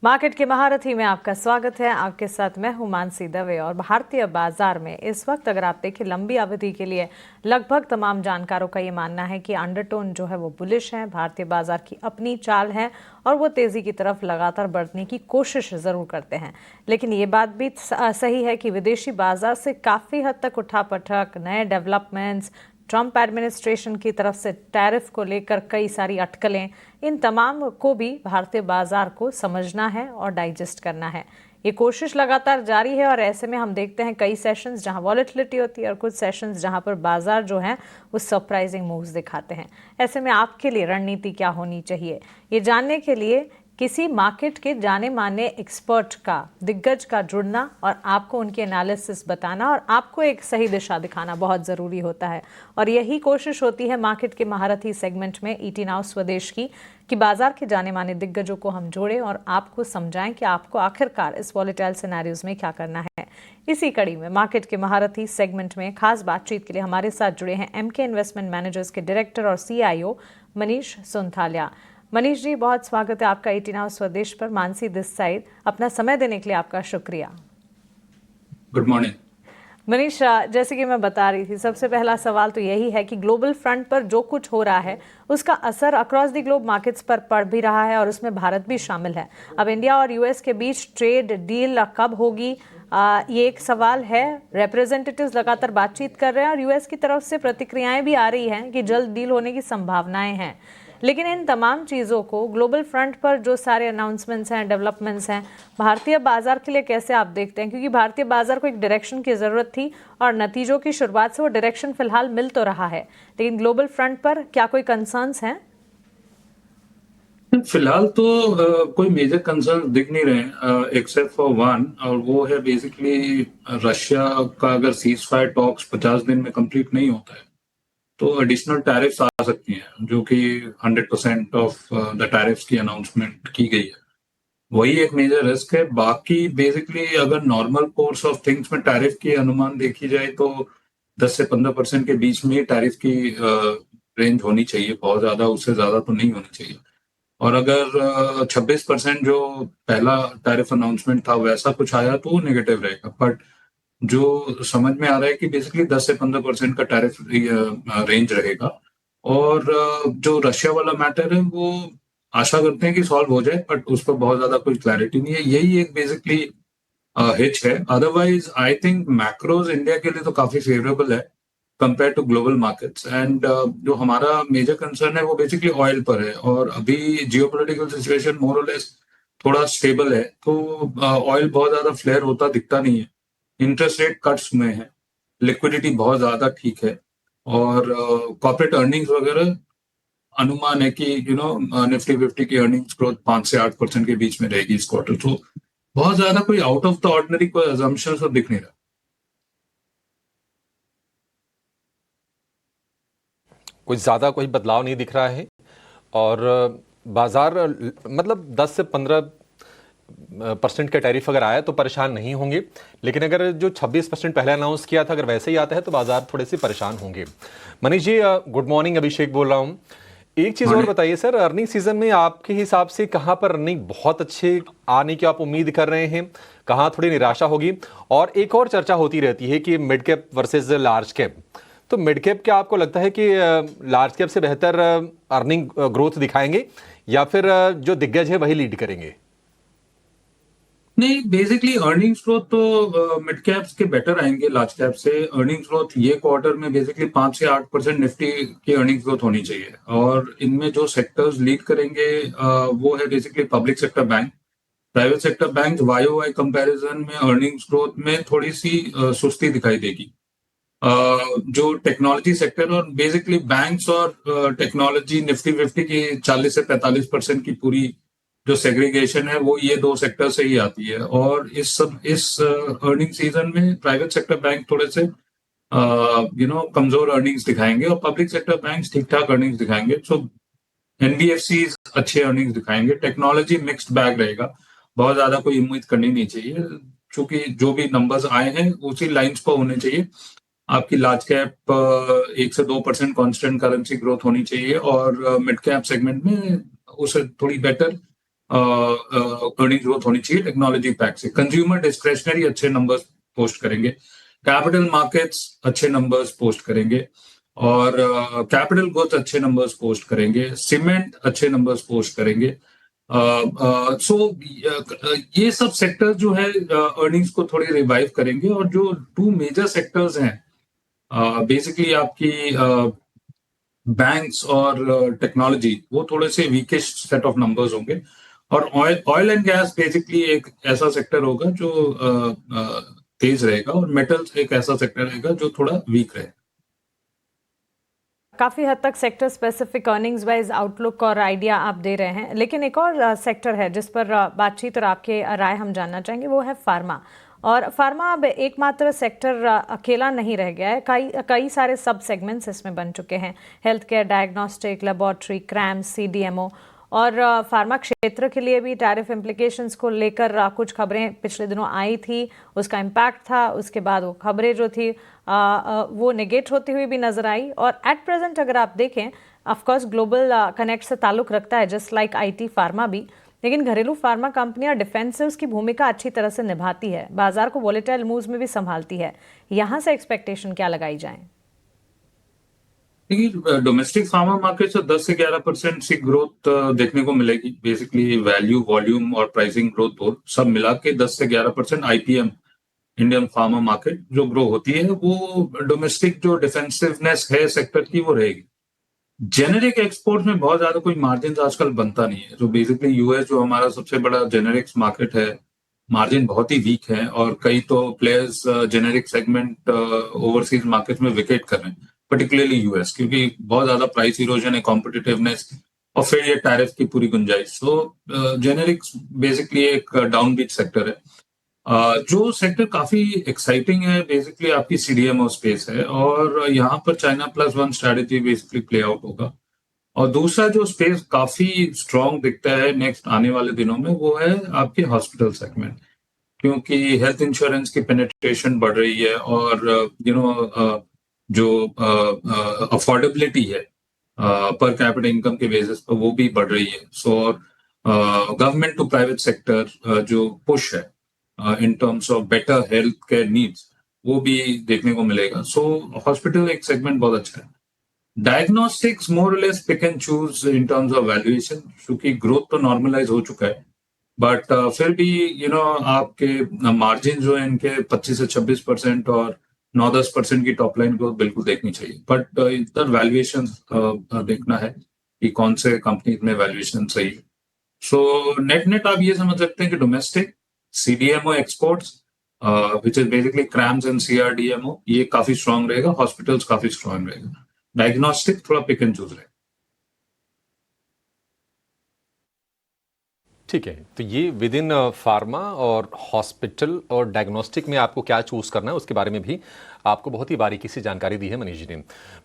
Market के महारथी में आपका स्वागत है। आपके साथ मैं हूं मानसी दवे। और भारतीय बाजार में इस वक्त अगर आप देखें लंबी अवधि के लिए लगभग तमाम जानकारों का ये मानना है कि अंडरटोन जो है वो बुलिश है। भारतीय बाजार की अपनी चाल है और वो तेजी की तरफ लगातार बढ़ने की कोशिश जरूर करते हैं। लेकिन ये बात भी सही है कि विदेशी बाजार से काफी हद तक उठापटक, नए डेवलपमेंट्स, ट्रंप एडमिनिस्ट्रेशन की तरफ से टैरिफ को लेकर कई सारी अटकलें, इन तमाम को भी भारतीय बाजार को समझना है और डाइजेस्ट करना है। ये कोशिश लगातार जारी है और ऐसे में हम देखते हैं कई सेशंस जहां वॉलेटिलिटी होती है और कुछ सेशंस जहां पर बाजार जो है वो सरप्राइजिंग मूव्स दिखाते हैं। ऐसे में आपके लिए रणनीति क्या होनी चाहिए, ये जानने के लिए किसी मार्केट के जाने माने एक्सपर्ट का, दिग्गज का जुड़ना और आपको उनके एनालिसिस बताना और आपको एक सही दिशा दिखाना बहुत ज़रूरी होता है। और यही कोशिश होती है मार्केट के महारथी सेगमेंट में ईटी नाउ स्वदेश की, कि बाजार के जाने माने दिग्गजों को हम जोड़ें और आपको समझाएं कि आपको आखिरकार इस वॉलेटाइल सिनेरियोज में क्या करना है। इसी कड़ी में मार्केट के महारथी सेगमेंट में खास बातचीत के लिए हमारे साथ जुड़े हैं एमके इन्वेस्टमेंट मैनेजर्स के डायरेक्टर और CIO मनीष सुनथालिया। मनीष जी, बहुत स्वागत है आपका ईटी नाउ स्वदेश पर। मानसी दिस साइड, अपना समय देने के लिए आपका शुक्रिया। गुड मॉर्निंग मनीष, जैसे कि मैं बता रही थी, सबसे पहला सवाल तो यही है कि ग्लोबल फ्रंट पर जो कुछ हो रहा है उसका असर अक्रॉस द ग्लोब मार्केट्स पर पड़ भी रहा है और उसमें भारत भी शामिल है। अब इंडिया और US के बीच ट्रेड डील कब होगी, ये एक सवाल है। रिप्रेजेंटेटिव्स लगातार बातचीत कर रहे हैं और US की तरफ से प्रतिक्रियाएं भी आ रही हैं कि जल्द डील होने की संभावनाएं हैं। लेकिन इन तमाम चीज़ों को ग्लोबल फ्रंट पर जो सारे अनाउंसमेंट्स हैं, डेवलपमेंट्स हैं, भारतीय बाजार के लिए कैसे आप देखते हैं? क्योंकि भारतीय बाजार को एक डायरेक्शन की ज़रूरत थी और नतीजों की शुरुआत से वो डायरेक्शन फिलहाल मिल तो रहा है, लेकिन ग्लोबल फ्रंट पर क्या कोई कंसर्न्स हैं? फिलहाल तो कोई मेजर कंसर्न दिख नहीं रहे एक्सेप्ट फॉर वन, और वो है बेसिकली रशिया का अगर सीज फायर टॉक्स 50 दिन में कंप्लीट नहीं होता है तो एडिशनल टैरिफ्स आ सकती हैं, जो कि 100% ऑफ द टैरिफ्स की अनाउंसमेंट की गई है। वही एक मेजर रिस्क है। बाकी बेसिकली अगर नॉर्मल कोर्स ऑफ थिंग्स में टैरिफ की अनुमान देखी जाए तो 10 से 15% के बीच में टैरिफ की रेंज होनी चाहिए। बहुत ज्यादा, उससे ज्यादा तो नहीं होनी चाहिए। और अगर 26% जो पहला टैरिफ अनाउंसमेंट था वैसा कुछ आया तो वो नेगेटिव रहेगा। बट जो समझ में आ रहा है कि बेसिकली 10 से 15% का टैरिफ रेंज रहेगा। और जो रशिया वाला मैटर है वो आशा करते हैं कि सॉल्व हो जाए, बट उस पर बहुत ज्यादा कोई क्लैरिटी नहीं है। यही एक बेसिकली हिच है। Otherwise I think macros India के लिए तो काफी फेवरेबल है compare to global markets. And जो हमारा मेजर कंसर्न है वो बेसिकली ऑयल पर है, और अभी जियोपॉलिटिकल सिचुएशन मोर और लेस थोड़ा स्टेबल है, तो ऑयल बहुत ज्यादा फ्लेयर होता दिखता नहीं है। इंटरेस्ट रेट कट्स में है, लिक्विडिटी बहुत ज्यादा ठीक है, और कॉर्पोरेट अर्निंग्स वगैरह अनुमान है कि निफ्टी 50 की अर्निंग्स ग्रोथ 5 से 8% के बीच में रहेगी इस क्वार्टर। तो बहुत ज्यादा कोई आउट ऑफ द ऑर्डिनरी कोई अजम्पशन तो दिख नहीं रहा। कुछ ज़्यादा कोई बदलाव नहीं दिख रहा है और बाजार मतलब 10 से 15% का टैरिफ अगर आया तो परेशान नहीं होंगे, लेकिन अगर जो 26% पहले अनाउंस किया था अगर वैसे ही आता है तो बाजार थोड़े से परेशान होंगे। मनीष जी, गुड मॉर्निंग, अभिषेक बोल रहा हूँ। एक चीज़ और बताइए सर, अर्निंग सीजन में आपके हिसाब से कहाँ पर अर्निंग बहुत अच्छे आने की आप उम्मीद कर रहे हैं, कहाँ थोड़ी निराशा होगी? और एक और चर्चा होती रहती है कि mid cap versus large cap, तो मिड कैप क्या आपको लगता है कि लार्ज कैप से बेहतर अर्निंग ग्रोथ दिखाएंगे या फिर जो दिग्गज है वही लीड करेंगे? नहीं, बेसिकली अर्निंग्स ग्रोथ तो मिड कैप्स के बेटर आएंगे लार्ज कैप से। अर्निंग्स ग्रोथ ये क्वार्टर में बेसिकली 5 से 8% निफ्टी की अर्निंग्स ग्रोथ होनी चाहिए, और इनमें जो सेक्टर्स लीड करेंगे वो है basically public sector bank, private sector bank. YOY comparison में अर्निंग्स ग्रोथ में थोड़ी सी सुस्ती दिखाई देगी। जो टेक्नोलॉजी सेक्टर और बेसिकली बैंक्स और टेक्नोलॉजी, निफ्टी 50 की 40 से 45% की पूरी जो सेग्रीगेशन है वो ये दो सेक्टर से ही आती है। और इस अर्निंग सीजन में प्राइवेट सेक्टर बैंक थोड़े से कमजोर अर्निंग्स दिखाएंगे और पब्लिक सेक्टर बैंक्स ठीक ठाक अर्निंग्स दिखाएंगे। सो NBFC अच्छे अर्निंग्स दिखाएंगे। टेक्नोलॉजी मिक्स्ड बैग रहेगा, बहुत ज्यादा कोई उम्मीद करनी नहीं चाहिए, क्योंकि जो भी नंबर्स आए हैं उसी लाइंस पर होने चाहिए। आपकी लार्ज कैप 1 से 2% कांस्टेंट करेंसी ग्रोथ होनी चाहिए, और मिड कैप सेगमेंट में उसे थोड़ी बेटर अर्निंग ग्रोथ होनी चाहिए टेक्नोलॉजी पैक से। कंज्यूमर डिस्क्रेशनरी अच्छे नंबर्स पोस्ट करेंगे, कैपिटल मार्केट्स अच्छे नंबर्स पोस्ट करेंगे, और कैपिटल ग्रोथ अच्छे नंबर्स पोस्ट करेंगे, सीमेंट अच्छे नंबर्स पोस्ट करेंगे। सो ये सब सेक्टर्स जो है अर्निंग्स को थोड़ी रिवाइव करेंगे। और जो टू मेजर सेक्टर्स हैं बेसिकली आपकी बैंक्स और टेक्नोलॉजी, वो थोड़े से वीकेस्ट सेट ऑफ नंबर्स होंगे। और ऑयल एंड गैस बेसिकली एक ऐसा सेक्टर होगा जो तेज रहेगा, और मेटल्स एक ऐसा सेक्टर रहेगा जो थोड़ा वीक रहेगा। काफ़ी हद तक sector specific earnings wise outlook और आइडिया आप दे रहे हैं, लेकिन एक और सेक्टर है जिस पर बातचीत और आपके राय हम जानना चाहेंगे, वो है फार्मा। और फार्मा अब एकमात्र सेक्टर अकेला नहीं रह गया है, कई सारे सब सेगमेंट्स इसमें बन चुके हैं। Health care, diagnostic, laboratory, cramps, CDMO, और फार्मा क्षेत्र के लिए भी टैरिफ इम्प्लीकेशंस को लेकर कुछ खबरें पिछले दिनों आई थी, उसका इम्पैक्ट था। उसके बाद वो खबरें जो थी वो नेगेट होती हुई भी नजर आई। और एट प्रेजेंट अगर आप देखें, ऑफकोर्स ग्लोबल कनेक्ट से ताल्लुक रखता है जस्ट लाइक आईटी फार्मा भी, लेकिन घरेलू फार्मा कंपनियां डिफेंसिव्स की भूमिका अच्छी तरह से निभाती है, बाजार को वॉलेटाइल मूव्स में भी संभालती है। यहाँ से एक्सपेक्टेशन क्या लगाई जाए? देखिए, डोमेस्टिक फार्मा मार्केट से 10 से 11% की ग्रोथ देखने को मिलेगी। बेसिकली वैल्यू, वॉल्यूम और प्राइसिंग ग्रोथ दो सब मिला के 10 से 11% आईपीएम इंडियन फार्मा मार्केट जो ग्रो होती है, वो डोमेस्टिक जो डिफेंसिवनेस है सेक्टर की वो रहेगी। जेनेरिक एक्सपोर्ट में बहुत ज्यादा कोई मार्जिन आजकल बनता नहीं है। जो बेसिकली यूएस जो हमारा सबसे बड़ा जेनेरिक्स मार्केट है, मार्जिन बहुत ही वीक है, और कई तो players generic segment overseas market में विकेट कर रहे हैं, पर्टिकुलरली यूएस, क्योंकि बहुत ज्यादा प्राइस इरोजन है, कॉम्पिटिटिवनेस, और फिर ये टैरिफ की पूरी गुंजाइश। तो जेनेरिक्स बेसिकली एक डाउन बीट सेक्टर है। जो सेक्टर काफी एक्साइटिंग है बेसिकली आपकी सीडीएमओ स्पेस है, और यहाँ पर China plus one strategy basically play out होगा। और दूसरा जो स्पेस काफी स्ट्रॉन्ग दिखता है नेक्स्ट आने वाले दिनों में, वो है आपके हॉस्पिटल सेगमेंट, क्योंकि हेल्थ इंश्योरेंस की पेनिट्रेशन बढ़ रही है, और जो अफोर्डेबिलिटी है पर कैपिटा इनकम के बेसिस पर वो भी बढ़ रही है। So government to private sector जो पुश है in terms of better health care needs, वो भी देखने को मिलेगा। सो हॉस्पिटल एक सेगमेंट बहुत अच्छा है। Diagnostics more less pick and choose in terms of valuation, क्योंकि ग्रोथ तो नॉर्मलाइज हो चुका है, बट फिर भी आपके मार्जिन जो है इनके 25 से 26% और 9-10% की टॉप लाइन ग्रोथ बिल्कुल देखनी चाहिए। बट इधर वैल्यूएशन देखना है कि कौन से कंपनी में वैल्यूएशन सही है। सो नेट आप ये समझ सकते हैं कि domestic CDMO exports which is basically CRAMS and CRDMO, ये काफी स्ट्रांग रहेगा। हॉस्पिटल्स काफी स्ट्रांग रहेगा। डायग्नोस्टिक थोड़ा पिक एंड चूज रहेगा। ठीक है, तो ये विद इन फार्मा और हॉस्पिटल और डायग्नोस्टिक में आपको क्या चूज करना है उसके बारे में भी आपको बहुत ही बारीकी से जानकारी दी है मनीष जी ने।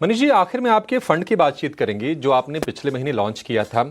मनीष जी, आखिर में आपके फंड की बातचीत करेंगे जो आपने पिछले महीने लॉन्च किया था,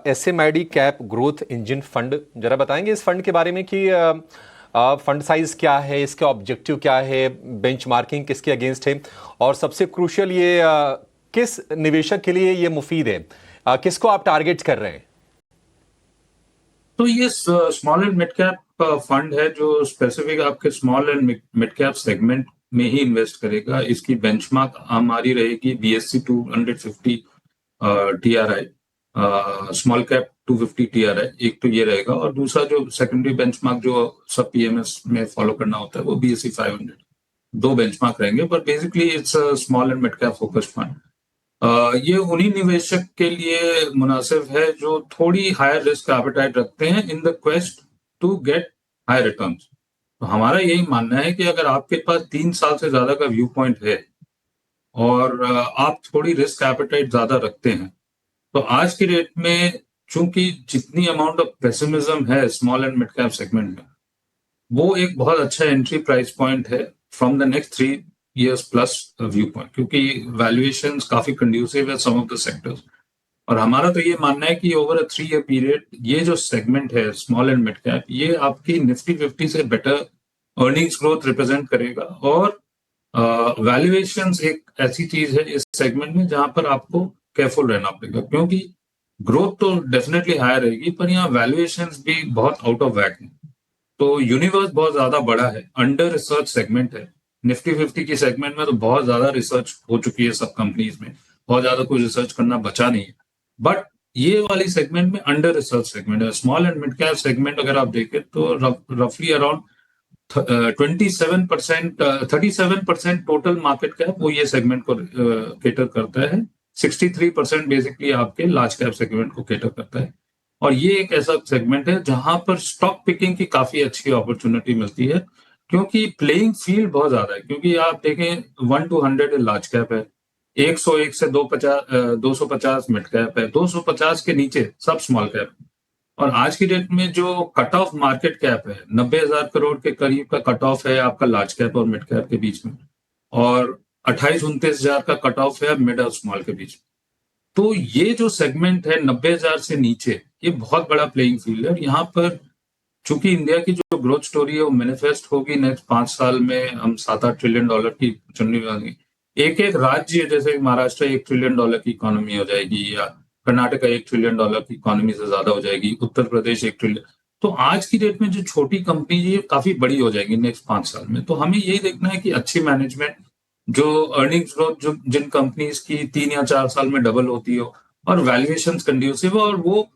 SMID cap growth engine fund. जरा बताएंगे इस फंड के बारे में कि फंड साइज क्या है, इसका ऑब्जेक्टिव क्या है, बेंचमार्किंग किसके अगेंस्ट है, और सबसे क्रूशियल ये किस निवेशक के लिए ये मुफीद है, किसको आप टारगेट कर रहे हैं? तो ये small and mid cap fund है जो स्पेसिफिक आपके small and mid cap segment में ही इन्वेस्ट करेगा। इसकी बेंचमार्क हमारी रहेगी BSE 250 TRI, small cap 250 TRI, एक तो ये रहेगा, और दूसरा जो सेकेंडरी बेंचमार्क जो सब PMS में फॉलो करना होता है वो BSE 500। दो बेंचमार्क रहेंगे, पर basically it's small and mid cap focused fund. ये उन्हीं निवेशक के लिए मुनासिब है जो थोड़ी हायर रिस्क एपेटाइट रखते हैं in the quest to get high returns. तो हमारा यही मानना है कि अगर आपके पास 3 साल से ज्यादा का व्यू पॉइंट है और आप थोड़ी रिस्क एपेटाइट ज्यादा रखते हैं, तो आज की डेट में चूंकि जितनी अमाउंट ऑफ पेसिमिज्म है small and mid cap segment में, वो एक बहुत अच्छा एंट्री प्राइस पॉइंट है from the next 3 years plus view point, क्योंकि वैल्यूएशन काफी कंड्यूसिव है सम ऑफ द सेक्टर्स। और हमारा तो ये मानना है कि ओवर अ 3 year पीरियड ये जो सेगमेंट है स्मॉल एंड मिड कैप, ये आपकी निफ्टी 50 से बेटर अर्निंग्स ग्रोथ रिप्रेजेंट करेगा। और वैल्यूएशन एक ऐसी चीज है इस सेगमेंट में जहां पर आपको केयरफुल रहना पड़ेगा, क्योंकि ग्रोथ तो डेफिनेटली हाई रहेगी, पर यहाँ वैल्यूएशंस भी बहुत आउट ऑफ वैक है। तो यूनिवर्स बहुत ज्यादा बड़ा है, अंडर रिसर्च सेगमेंट है। निफ्टी 50 की सेगमेंट में तो बहुत ज्यादा रिसर्च हो चुकी है सब कंपनीज में, बहुत ज्यादा कुछ रिसर्च करना बचा नहीं है। बट ये वाली सेगमेंट में अंडर रिसर्च सेगमेंट है। Small and mid cap segment अगर आप देखें तो रफली अराउंड 27%, 37% टोटल मार्केट कैप वो ये सेगमेंट को केटर करता है। 63% बेसिकली आपके लार्ज कैप सेगमेंट को केटर करता है। और ये एक ऐसा सेगमेंट है जहां पर स्टॉक पिकिंग की काफी अच्छी अपॉर्चुनिटी मिलती है, क्योंकि प्लेइंग फील्ड बहुत ज्यादा है। क्योंकि आप देखें 1 to 100 लार्ज कैप है, 101 से 250 मिड कैप है, 250 के नीचे सब स्मॉल कैप है। और आज की डेट में जो कट ऑफ मार्केट कैप है, 90,000 करोड़ के करीब का कट ऑफ है आपका लार्ज कैप और मिड कैप के बीच में, और 28-29,000 का कट ऑफ है मिड और स्मॉल के बीच में। तो ये जो सेगमेंट है 90,000 से नीचे, ये बहुत बड़ा प्लेइंग फील्ड है। और यहाँ पर चूंकि इंडिया की जो ग्रोथ स्टोरी है वो मैनिफेस्ट होगी नेक्स्ट 5 साल में, हम 7-8 ट्रिलियन डॉलर की चुनने वाली, एक एक राज्य जैसे महाराष्ट्र 1 ट्रिलियन डॉलर की इकोनॉमी हो जाएगी, या कर्नाटक 1 ट्रिलियन डॉलर की इकोनॉमी से ज्यादा हो जाएगी, उत्तर प्रदेश 1 ट्रिलियन। तो आज की डेट में जो छोटी कंपनी ये काफी बड़ी हो जाएगी नेक्स्ट 5 साल में। तो हमें यही देखना है कि अच्छी मैनेजमेंट, जो अर्निंग्स ग्रोथ जो जिन कंपनीज की 3 या 4 साल में डबल होती हो, और वैल्यूएशन कंड्यूसिव हो, और वो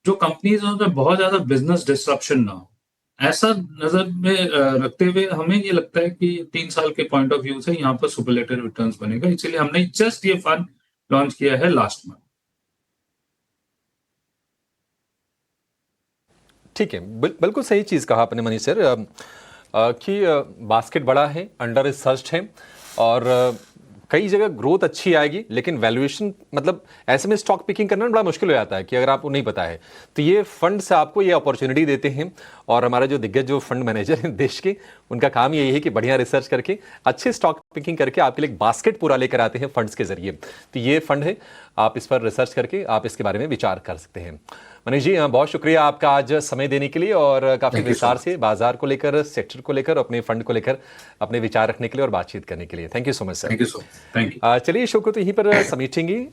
जो कंपनीज हैं उसमें बहुत ज्यादा बिजनेस डिस्ट्रप्शन ना हो। ऐसा नजर में रखते हुए हमें ये लगता है कि 3 साल के पॉइंट ऑफ व्यू से यहाँ पर सुपरलेटिव रिटर्न्स बनेगा। इसीलिए हमने जस्ट ये फंड लॉन्च किया है लास्ट मंथ। ठीक है, बिल्कुल सही चीज़ कहा आपने मनीष सर, कि बास्केट बड़ा है, अंडर रिसर्च्ड है, और कई जगह ग्रोथ अच्छी आएगी, लेकिन वैल्यूएशन मतलब ऐसे में स्टॉक पिकिंग करना बड़ा मुश्किल हो जाता है कि अगर आपको नहीं पता है। तो ये फंड से आपको ये अपॉर्चुनिटी देते हैं, और हमारे जो दिग्गज जो फंड मैनेजर हैं देश के, उनका काम यही है कि बढ़िया रिसर्च करके अच्छे स्टॉक पिकिंग करके आपके लिए एक बास्केट पूरा लेकर आते हैं फंड्स के जरिए। तो ये फंड है, आप इस पर रिसर्च करके आप इसके बारे में विचार कर सकते हैं। मनीष जी, बहुत शुक्रिया आपका आज समय देने के लिए, और काफ़ी विस्तार से बाजार को लेकर, सेक्टर को लेकर, अपने फंड को लेकर अपने विचार रखने के लिए और बातचीत करने के लिए। Thank you so much sir. Thank you. चलिए, शो को तो यहीं पर समेटेंगे।